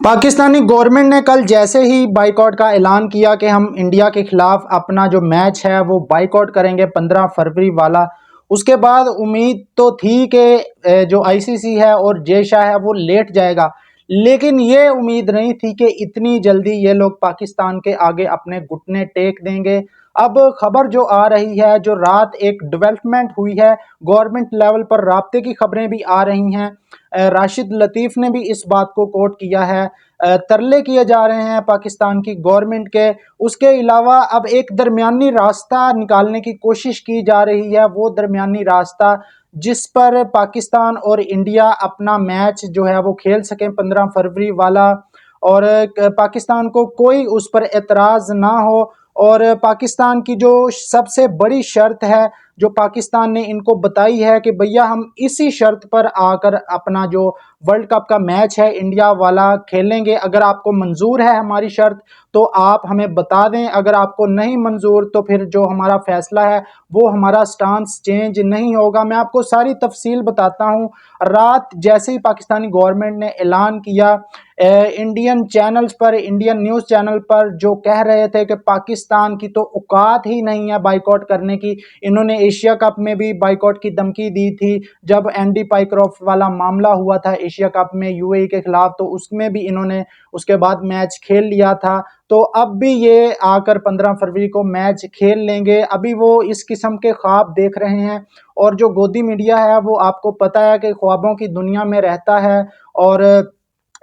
Pakistani government ने कल जैसे ही बाइकआउट का ऐलान किया कि हम इंडिया के खिलाफ अपना जो मैच है वो बाइकआउट करेंगे 15 फरवरी वाला, उसके बाद उम्मीद तो थी कि जो आईसीसी है और जय शाह है वो लेट जाएगा। लेकिन ये उम्मीद नहीं थी कि इतनी जल्दी ये लोग पाकिस्तान के आगे अपने घुटने टेक देंगे। अब खबर जो आ रही है, जो रात एक डेवलपमेंट हुई है, गवर्नमेंट लेवल पर राब्ते की खबरें भी आ रही हैं। राशिद लतीफ़ ने भी इस बात को कोट किया है। तरले किए जा रहे हैं पाकिस्तान की गवर्नमेंट के। उसके अलावा अब एक दरमियानी रास्ता निकालने की कोशिश की जा रही है, वो दरमियानी रास्ता जिस पर पाकिस्तान और इंडिया अपना मैच जो है वो खेल सकें 15 फरवरी वाला, और पाकिस्तान को कोई उस पर एतराज़ ना हो। और पाकिस्तान की जो सबसे बड़ी शर्त है, जो पाकिस्तान ने इनको बताई है कि भैया हम इसी शर्त पर आकर अपना जो वर्ल्ड कप का मैच है इंडिया वाला खेलेंगे। अगर आपको मंजूर है हमारी शर्त तो आप हमें बता दें, अगर आपको नहीं मंजूर तो फिर जो हमारा फैसला है वो हमारा स्टांस चेंज नहीं होगा। मैं आपको सारी तफसील बताता हूँ। रात जैसे ही पाकिस्तानी गवर्नमेंट ने ऐलान किया, इंडियन चैनल्स पर, इंडियन न्यूज़ चैनल पर जो कह रहे थे कि पाकिस्तान की तो औकात ही नहीं है बाइकआउट करने की। इन्होंने एशिया कप में भी बाइकआउट की धमकी दी थी जब एंडी पाइक्रॉफ्ट वाला मामला हुआ था एशिया कप में यूएई के खिलाफ, तो उसमें भी इन्होंने उसके बाद मैच खेल लिया था। तो अब भी ये आकर 15 फरवरी को मैच खेल लेंगे। अभी वो इस किस्म के ख्वाब देख रहे हैं। और जो गोदी मीडिया है वो आपको पता है कि ख्वाबों की दुनिया में रहता है, और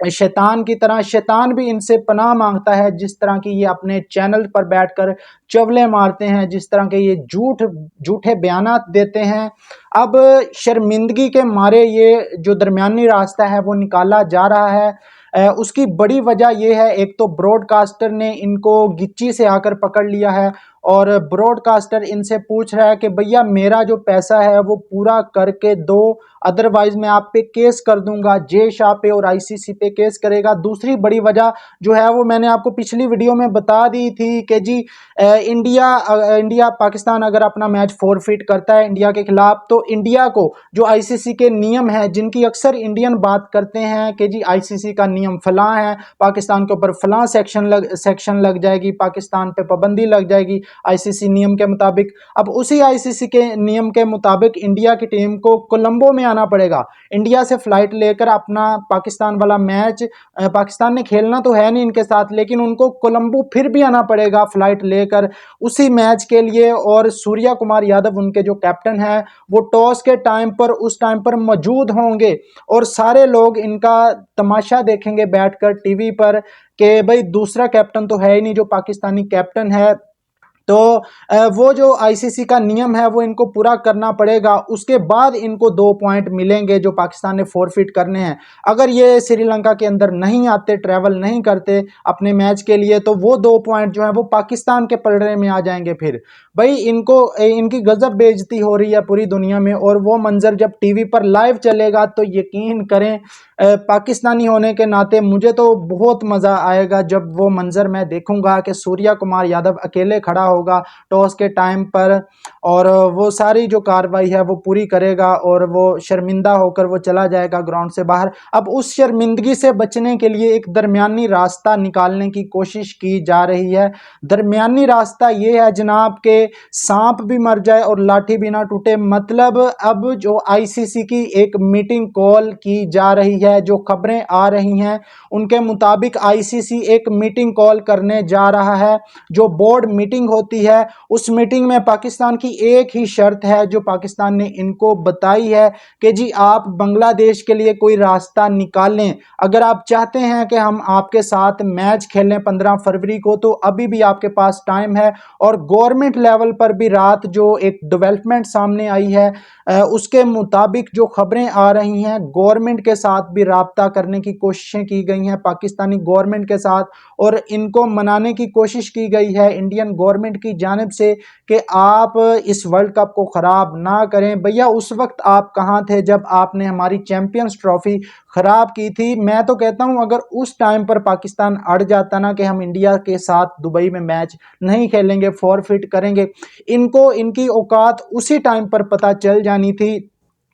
शैतान की तरह शैतान भी इनसे पनाह मांगता है। जिस तरह की ये अपने चैनल पर बैठकर चवले मारते हैं, जिस तरह के ये झूठे बयानात देते हैं, अब शर्मिंदगी के मारे ये जो दरमियानी रास्ता है वो निकाला जा रहा है। उसकी बड़ी वजह यह है, एक तो ब्रॉडकास्टर ने इनको गिच्ची से आकर पकड़ लिया है, और ब्रॉडकास्टर इनसे पूछ रहा है कि भैया मेरा जो पैसा है वो पूरा करके दो, अदरवाइज मैं आप पे केस कर दूंगा, जय शाह पे और आईसीसी पे केस करेगा। दूसरी बड़ी वजह जो है वो मैंने आपको पिछली वीडियो में बता दी थी कि जी इंडिया पाकिस्तान अगर अपना मैच फॉरफिट करता है इंडिया के खिलाफ, तो इंडिया को जो आईसीसी के नियम है, जिनकी अक्सर इंडियन बात करते हैं कि जी आईसीसी का नियम फलां है, पाकिस्तान के ऊपर फलां सेक्शन लग जाएगी, पाकिस्तान पे पाबंदी लग जाएगी आईसीसी नियम के मुताबिक। अब उसी आईसीसी के नियम के मुताबिक इंडिया की टीम को कोलंबो में आना पड़ेगा, इंडिया से फ्लाइट लेकर अपना पाकिस्तान वाला मैच, पाकिस्तान ने खेलना तो है नहीं इनके साथ, लेकिन उनको कोलंबो फिर भी आना पड़ेगा फ्लाइट लेकर उसी मैच के लिए। और सूर्या कुमार यादव उनके जो कैप्टन है वो टॉस के टाइम पर, उस टाइम पर मौजूद होंगे, और सारे लोग इनका तमाशा देखेंगे बैठकर टीवी पर कि भाई दूसरा कैप्टन तो है ही नहीं जो पाकिस्तानी कैप्टन है। तो वो जो आईसीसी का नियम है वो इनको पूरा करना पड़ेगा, उसके बाद इनको 2 पॉइंट मिलेंगे जो पाकिस्तान ने फॉरफिट करने हैं। अगर ये श्रीलंका के अंदर नहीं आते, ट्रैवल नहीं करते अपने मैच के लिए, तो वो 2 पॉइंट जो है वो पाकिस्तान के पलड़े में आ जाएंगे। फिर भाई इनकी गजब बेइज्जती हो रही है पूरी दुनिया में, और वो मंजर जब टीवी पर लाइव चलेगा तो यकीन करें पाकिस्तानी होने के नाते मुझे तो बहुत मज़ा आएगा जब वो मंजर मैं देखूंगा कि सूर्या कुमार यादव अकेले खड़ा होगा टॉस के टाइम पर, और वो सारी जो कार्रवाई है वो पूरी करेगा, और वो शर्मिंदा होकर वो चला जाएगा ग्राउंड से बाहर। अब उस शर्मिंदगी से बचने के लिए एक दरमियानी रास्ता निकालने की कोशिश की जा रही है। दरमियानी रास्ता ये है जनाब के सांप भी मर जाए और लाठी भी ना टूटे। मतलब अब जो आईसीसी की एक मीटिंग कॉल की जा रही है, जो खबरें आ रही हैं उनके मुताबिक आईसीसी एक मीटिंग कॉल करने जा रहा है। जो बोर्ड मीटिंग होती है उस मीटिंग में पाकिस्तान की एक ही शर्त है जो पाकिस्तान ने इनको बताई है कि जी आप बांग्लादेश के लिए कोई रास्ता निकालें। अगर आप चाहते हैं कि हम आपके साथ मैच खेलें 15 फरवरी को, तो अभी भी आपके पास टाइम है। और गवर्नमेंट लेवल पर भी रात जो एक डेवलपमेंट सामने आई है उसके मुताबिक जो खबरें आ रही हैं, गवर्नमेंट के साथ भी राब्ता करने की कोशिशें की गई हैं पाकिस्तानी गवर्नमेंट के साथ, और इनको मनाने की कोशिश की गई है इंडियन गवर्नमेंट की जानिब से कि आप इस वर्ल्ड कप को ख़राब ना करें। भैया उस वक्त आप कहाँ थे जब आपने हमारी चैंपियंस ट्रॉफी ख़राब की थी? मैं तो कहता हूँ अगर उस टाइम पर पाकिस्तान अड़ जाता ना कि हम इंडिया के साथ दुबई में मैच नहीं खेलेंगे, फॉरफिट करेंगे, इनको इनकी औकात उसी टाइम पर पता चल जानी थी।